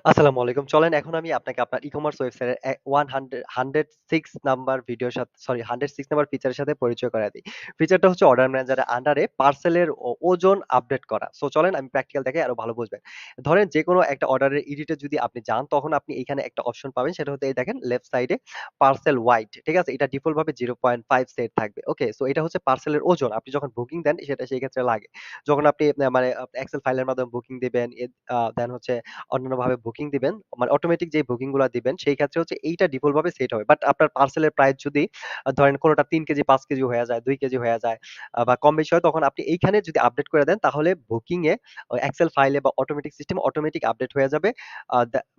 আসসালামু আলাইকুম। চলেন এখন আমি আপনাকে আপনার ই-কমার্স ওয়েবসাইটের 106 নাম্বার ভিডিওর সাথে সরি 106 নাম্বার ফিচারের সাথে পরিচয় করায় দেই। ফিচারটা হচ্ছে অর্ডার ম্যানেজারের আন্ডারে পার্সেলের ওজন আপডেট করা। সো চলেন আমি প্র্যাকটিক্যাল দেখাই আরো ভালো বুঝবেন। ধরেন যেকোনো একটা অর্ডারের এডিটে যদি আপনি যান তখন আপনি এখানে একটা অপশন পাবেন সেটা হচ্ছে এই দেখেন লেফট সাইডে পার্সেল ওয়াইট। ঠিক আছে? এটা ডিফল্ট ভাবে 0.5 সেট থাকবে। ওকে? সো এটা হচ্ছে পার্সেলের ওজন। আপনি যখন বুকিং দেন সেটা সেই ক্ষেত্রে লাগে। যখন আপনি মানে এক্সেল ফাইলের মাধ্যমে বুকিং দিবেন দেন হচ্ছে অন্যান্যভাবে বুকিং দিবেন, মানে অটোমেটিক যে বুকিং গুলা দিবেন সেই ক্ষেত্রে হচ্ছে এইটা ডিফল্ট ভাবে সেট হবে। বাট আপনার পার্সেলের প্রাইস যদি ধরেন কোনটা ৩ কেজি ৫ কেজি হয়ে যায়, ২ কেজি হয়ে যায় বা কম বেশি হয় তখন আপনি এইখানে যদি আপডেট করে দেন তাহলে বুকিং এ এক্সেল ফাইলে বা অটোমেটিক সিস্টেমে অটোমেটিক আপডেট হয়ে যাবে।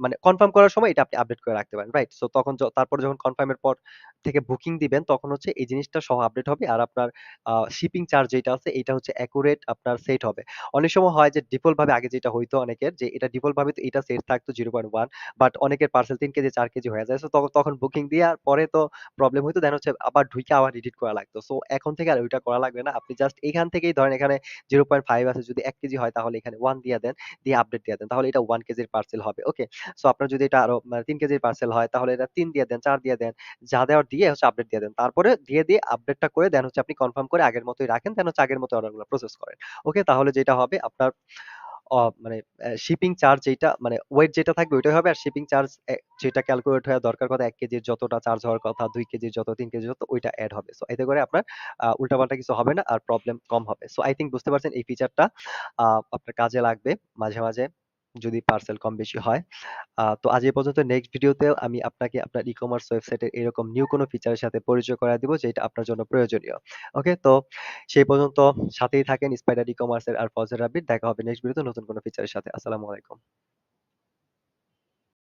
মানে কনফার্ম করার সময় এটা আপনি আপডেট করে রাখতে পারেন। রাইট? সো তখন তারপরে যখন কনফার্ম এর পর থেকে বুকিং দিবেন তখন হচ্ছে এই জিনিসটা সহ আপডেট হবে। আর আপনার শিপিং চার্জ যেটা আছে এইটা হচ্ছে অ্যাকুরেট আপনার সেট হবে। অনেক সময় হয় যে ডিফল্ট ভাবে আগে যেটা হইতো অনেকের যে এটা ডিফল্ট ভাবে তো এটা সেট থাকতো 0.1 বাট অনেকের পার্সেল ৩ কেজি ৪ কেজি হয়ে যায়। সো তখন বুকিং দেওয়ার পরে তো প্রবলেম হইতো দেন হচ্ছে আবার ঢুইকা আবার এডিট করা লাগতো। সো এখন থেকে আর ওইটা করা লাগবে না। আপনি জাস্ট এখান থেকেই ধরেন এখানে 0.5 আছে যদি ১ কেজি হয় তাহলে এখানে 1 দিয়া দেন, দিয়ে আপডেট দিয়া দেন। তাহলে এটা 1 কেজির পার্সেল হবে। ওকে? সো আপনার যদি এটা আরো মানে ৩ কেজির পার্সেল হয় তাহলে এটা ৩ দিয়ে দেন, ৪ দিয়ে দেন। যা দেওয়ার দিয়ে হচ্ছে আপডেট দিয়ে দেন। তারপরে দিয়ে আপডেটটা করে দেন হচ্ছে আপনি কনফার্ম করে আগের মতোই রাখেন। দেন হচ্ছে আগের মতো অর্ডারগুলো প্রসেস করেন। ওকে? তাহলে যেটা হবে আপনার মানে শিপিং চার্জ যেইটা মানে ওয়েট যেটা থাকবে ওইটাই হবে। আর শিপিং চার্জ যেটা ক্যালকুলেট হওয়া দরকার কথা ১ কেজির যতটা চার্জ হওয়ার কথা, ২ কেজির যত, ৩ কেজির যত ওইটা এড হবে। সো এতে করে আপনার উল্টাপাল্টা কিছু হবে না আর প্রবলেম কম হবে। সো আই থিংক বুঝতে পারছেন এই ফিচারটা আপনার কাজে লাগবে মাঝে মাঝে যদি পার্সেল কম বেশি হয়। তো আজ এই পর্যন্ত নেক্সট ভিডিওতেও আমি আপনাকে আপনার ই-কমার্স ওয়েবসাইটের এরকম নিউ কোনো ফিচারের সাথে পরিচয় করায় দিব যেটা আপনার জন্য প্রয়োজনীয়। ওকে? তো সেই পর্যন্ত সাথেই থাকেন স্পাইডার ই-কমার্স এর আর ফজর রাব্বির। দেখা হবে নেক্সট ভিডিওতে নতুন কোনো ফিচারের সাথে। আসসালামু আলাইকুম।